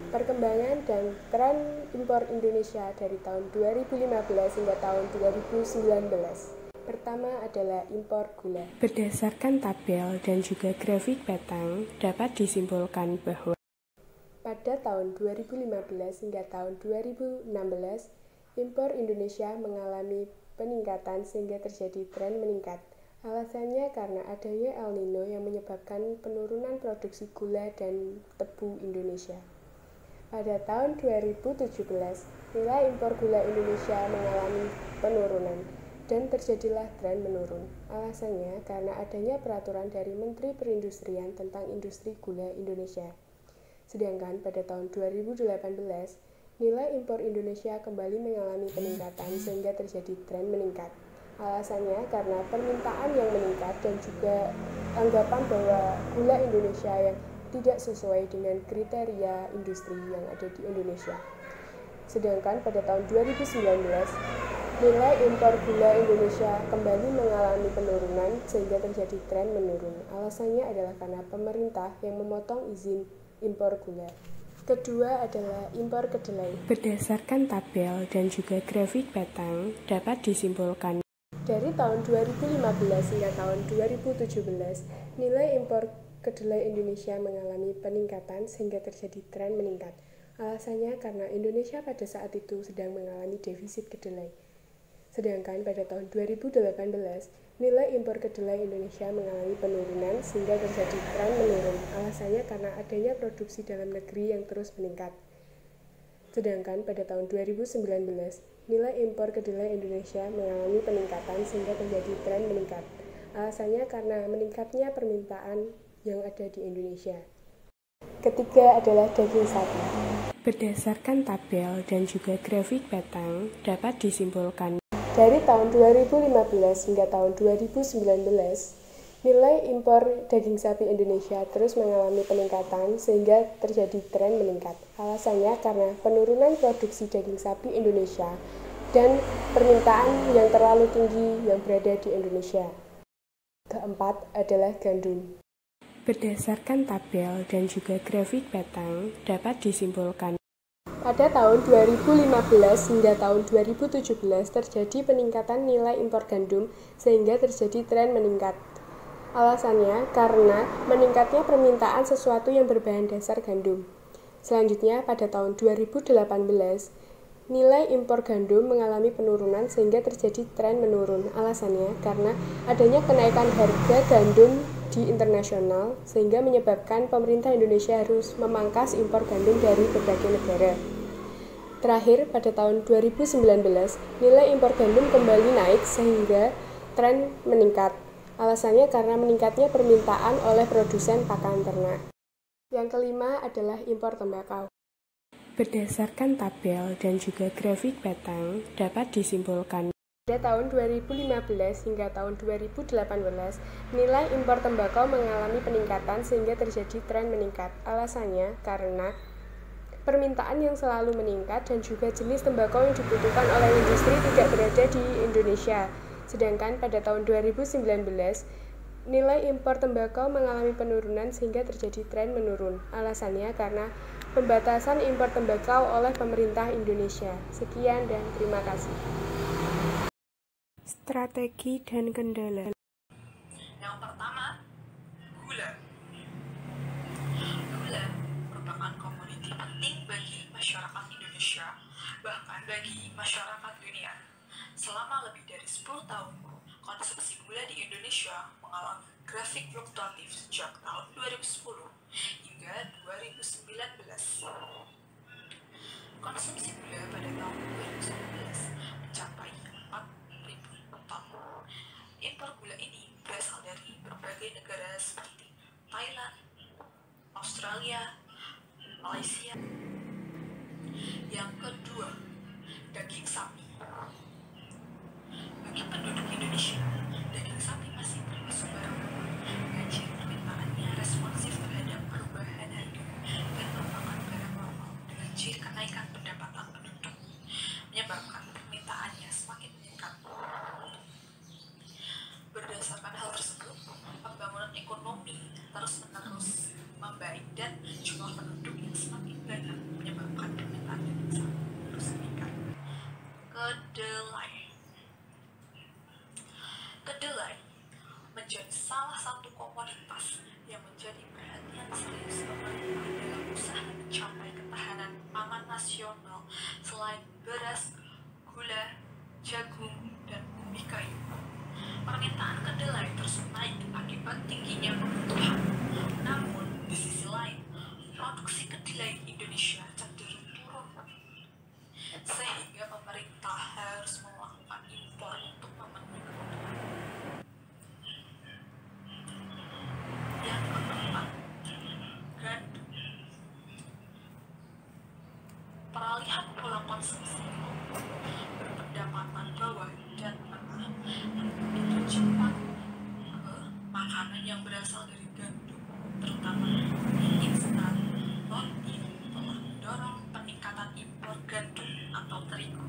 Perkembangan dan tren impor Indonesia dari tahun 2015 hingga tahun 2019. Pertama adalah impor gula. Berdasarkan tabel dan juga grafik petang, dapat disimpulkan bahwa pada tahun 2015 hingga tahun 2016, impor Indonesia mengalami peningkatan sehingga terjadi tren meningkat. Alasannya karena adanya El Nino yang menyebabkan penurunan produksi gula dan tebu Indonesia. Pada tahun 2017, nilai impor gula Indonesia mengalami penurunan dan terjadilah tren menurun. Alasannya karena adanya peraturan dari Menteri Perindustrian tentang industri gula Indonesia. Sedangkan pada tahun 2018, nilai impor Indonesia kembali mengalami peningkatan sehingga terjadi tren meningkat. Alasannya karena permintaan yang meningkat dan juga anggapan bahwa gula Indonesia yang tidak sesuai dengan kriteria industri yang ada di Indonesia. Sedangkan pada tahun 2019, nilai impor gula Indonesia kembali mengalami penurunan sehingga terjadi tren menurun. Alasannya adalah karena pemerintah yang memotong izin impor gula. Kedua adalah impor kedelai. berdasarkan tabel dan juga grafik petang, dapat disimpulkan dari tahun 2015 hingga tahun 2017, nilai impor kedelai Indonesia mengalami peningkatan sehingga terjadi tren meningkat. Alasannya karena Indonesia pada saat itu sedang mengalami defisit kedelai. Sedangkan pada tahun 2018, nilai impor kedelai Indonesia mengalami penurunan sehingga terjadi tren menurun. Alasannya karena adanya produksi dalam negeri yang terus meningkat. Sedangkan pada tahun 2019, nilai impor kedelai Indonesia mengalami peningkatan sehingga terjadi tren meningkat. Alasannya karena meningkatnya permintaan yang ada di Indonesia. Ketiga adalah daging sapi. berdasarkan tabel dan juga grafik petang, dapat disimpulkan dari tahun 2015 hingga tahun 2019, nilai impor daging sapi Indonesia terus mengalami peningkatan sehingga terjadi tren meningkat. Alasannya karena penurunan produksi daging sapi Indonesia dan permintaan yang terlalu tinggi yang berada di Indonesia. Keempat adalah gandum. berdasarkan tabel dan juga grafik petang, dapat disimpulkan pada tahun 2015 hingga tahun 2017 terjadi peningkatan nilai impor gandum sehingga terjadi tren meningkat. Alasannya karena meningkatnya permintaan sesuatu yang berbahan dasar gandum. Selanjutnya pada tahun 2018, nilai impor gandum mengalami penurunan sehingga terjadi tren menurun. Alasannya karena adanya kenaikan harga gandum di internasional sehingga menyebabkan pemerintah Indonesia harus memangkas impor gandum dari berbagai negara. Terakhir, pada tahun 2019, nilai impor gandum kembali naik sehingga tren meningkat. Alasannya karena meningkatnya permintaan oleh produsen pakan ternak. Yang kelima adalah impor tembakau. berdasarkan tabel dan juga grafik petang, dapat disimpulkan pada tahun 2015 hingga tahun 2018, nilai impor tembakau mengalami peningkatan sehingga terjadi tren meningkat. Alasannya karena permintaan yang selalu meningkat dan juga jenis tembakau yang dibutuhkan oleh industri tidak berada di Indonesia. Sedangkan pada tahun 2019, nilai impor tembakau mengalami penurunan sehingga terjadi tren menurun. Alasannya karena pembatasan impor tembakau oleh pemerintah Indonesia. Sekian dan terima kasih. strategi dan kendala. Yang pertama, gula. Gula merupakan komoditi penting bagi masyarakat Indonesia, bahkan bagi masyarakat dunia. Selama lebih dari 10 tahun, konsumsi gula di Indonesia mengalami grafik fluktuatif sejak tahun 2010 hingga 2019. Konsumsi gula pada tahun 2019 mencapai 4.000 ton. Impor gula ini berasal dari berbagai negara seperti Thailand, Australia, Malaysia. Yang kedua, daging sapi. Bagi penduduk Indonesia, daging sapi masih termasuk barang mewah. Gaji permintaannya responsif terhadap perubahan harga dan merupakan barang normal dengan ciri kenaikan pendapatan penduduk, menyebabkan permintaannya semakin meningkat. Berdasarkan hal tersebut, pembangunan ekonomi terus-menerus membaik dan jumlah penduduk yang semakin banyak beras, gula, jagung, dan umbi kayu. Permintaan kedelai terus naik akibat tingginya kebutuhan. Namun, di sisi lain, produksi kedelai Indonesia cenderung turun, sehingga pemerintah harus melakukan impor untuk memenuhi kebutuhan. Yang keempat, gandum. Peralihan pola konsumsi berpendapatan bawah dan menengah itu cepat ke makanan yang berasal dari gandum, terutama instan, roti, telah mendorong peningkatan impor gandum atau terigu,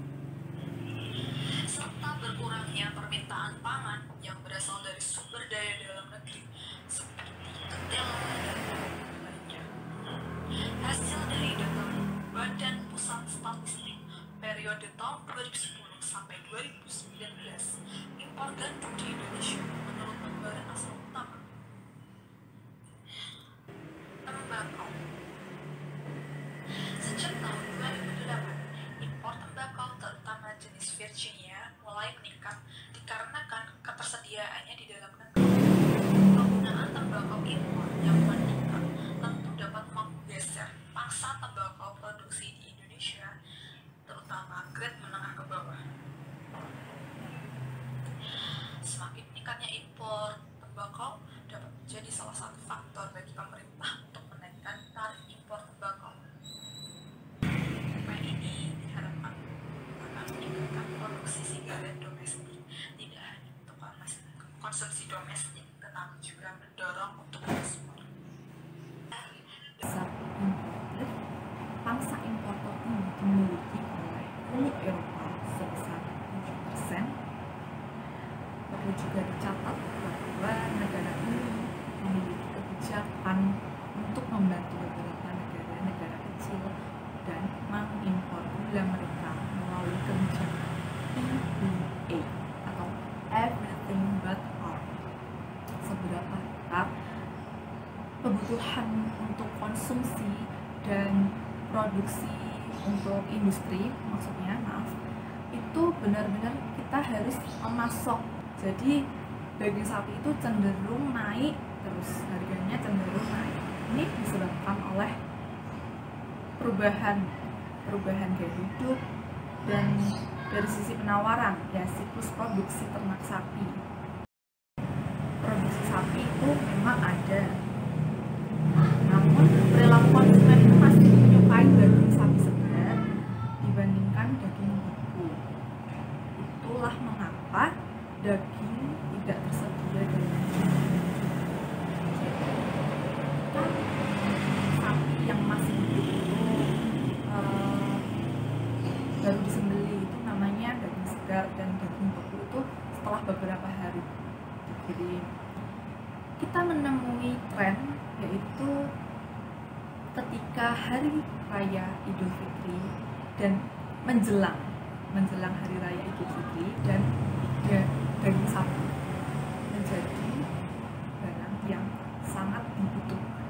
serta berkurangnya permintaan pangan yang berasal dari sumber daya dalam negeri seperti ketela dan lainnya. Hasil dari data Badan Pusat Statistik periode tahun 2010 sampai 2019, impor gandum di Indonesia menurut Lembaga Asal Utama. Tembakau. Sejak tahun 2008, impor tembakau terutama jenis Virginia mulai meningkat dikarenakan ketersediaannya di dalam negeri. Penggunaan tembakau impor yang meningkat tentu dapat menggeser pangsa tembakau produksi di Indonesia, terutama grade menengah ke bawah. Semakin meningkatnya impor tembakau dapat menjadi salah satu faktor bagi pemerintah untuk menaikkan tarif impor tembakau. Upaya ini diharapkan akan meningkatkan produksi sigaret domestik, tidak hanya untuk konsumsi domestik, tetapi juga mendorong untuk ekspor. Pangsa impor tertinggi dimiliki oleh Uni Eropa sebesar 7%. Perlu juga dicatat bahwa negara ini memiliki kebijakan untuk membantu beberapa negara-negara kecil dan mengimpor gula mereka melalui kebijakan EBA atau Everything But Oil. Seberapa ketat kebutuhan untuk konsumsi dan produksi untuk industri, itu benar-benar kita harus memasok. Jadi daging sapi itu cenderung naik terus, harganya cenderung naik. Ini disebabkan oleh perubahan gaya hidup dan dari sisi penawaran, ya siklus produksi ternak sapi. Produksi sapi itu memang ada, namun perilaku konsumen itu masih menyukai daging sapi segar dibandingkan daging beku. Itulah mengapa daging tidak tersedia dengan sapi yang masih hidup itu baru disembelih, itu namanya daging segar, dan daging beku itu setelah beberapa hari. Jadi kita menemui tren, yaitu ketika hari raya Idul Fitri dan menjelang hari raya Idul Fitri, dan daging sapi menjadi barang yang sangat dibutuhkan.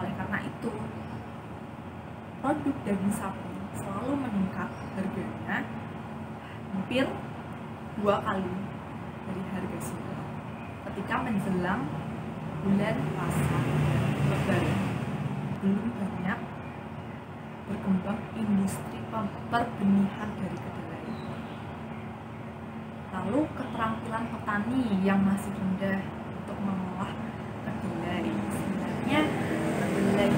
Oleh karena itu, produk daging sapi selalu meningkat harganya hampir 2 kali dari harga semula ketika menjelang bulan puasa Lebaran. Belum banyak berkembang industri perbenihan dari kedelai. Lalu keterampilan petani yang masih rendah untuk mengolah kedelai. Sebenarnya kedelai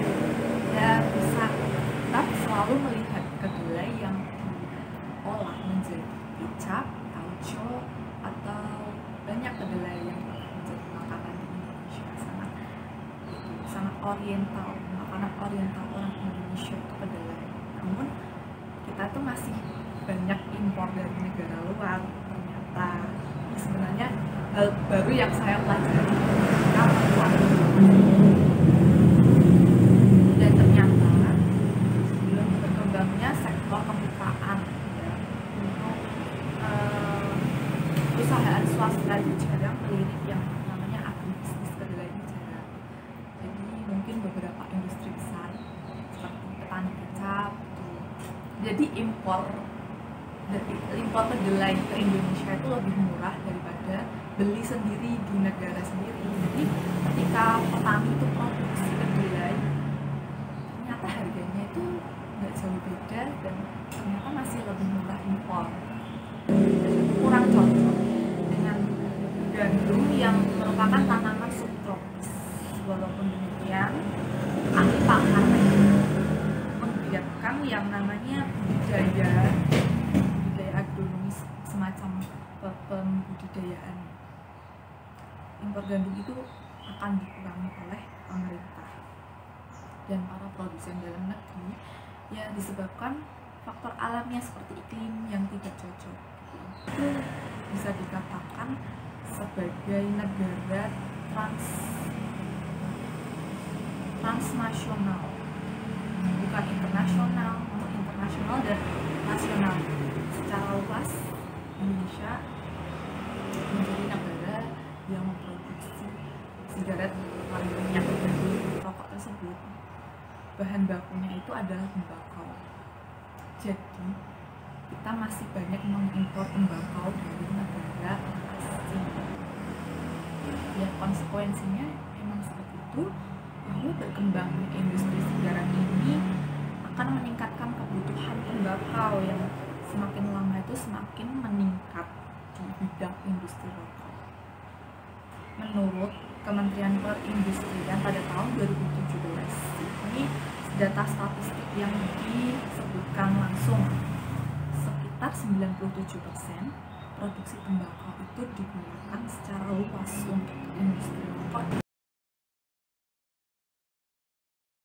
ya bisa, tapi selalu melihat kedelai yang diolah menjadi kecap, tauco, atau banyak kedelai yang menjadi makanan di Indonesia. Sangat oriental, makanan oriental orang Indonesia itu kedelai. Namun kita tuh masih banyak impor dari negara luar. Ternyata ini sebenarnya hal baru yang saya pelajari ketika melakukan dan ternyata belum berkembangnya sektor kemitraan ya, untuk perusahaan swasta di jarang melirik yang namanya agribisnis kedelai ini jarang. Jadi mungkin beberapa industri besar seperti petani kecap itu Jadi impor kedelai ke Indonesia itu lebih murah daripada beli sendiri di negara sendiri. Jadi ketika petani itu produksi kedelai, ternyata harganya itu nggak jauh beda dan ternyata masih lebih murah impor. Kurang cocok dengan gandum yang merupakan tanaman subtropis. Walaupun demikian, ahli pakar menggiatkan yang namanya budidaya agronomis, semacam pembudidayaan impor gandum itu akan dikurangi oleh pemerintah dan para produsen dalam negeri, ya disebabkan faktor alamnya seperti iklim yang tidak cocok. Itu bisa dikatakan sebagai negara transnasional, bukan internasional, namun internasional dan nasional. Secara luas, Indonesia menjadi negara yang memproduksi sigaret, minyak, dan rokok tersebut. Bahan bakunya itu adalah tembakau. Jadi kita masih banyak mengimpor tembakau dari negara asing. Ya, konsekuensinya emang seperti itu, bahwa berkembangnya industri sigaret ini akan meningkatkan kebutuhan tembakau yang semakin lama itu semakin meningkat di bidang industri rokok. Menurut Kementerian Perindustrian pada tahun 2017, ini data statistik yang disebutkan langsung, sekitar 97% produksi tembakau itu digunakan secara luas untuk industri rokok.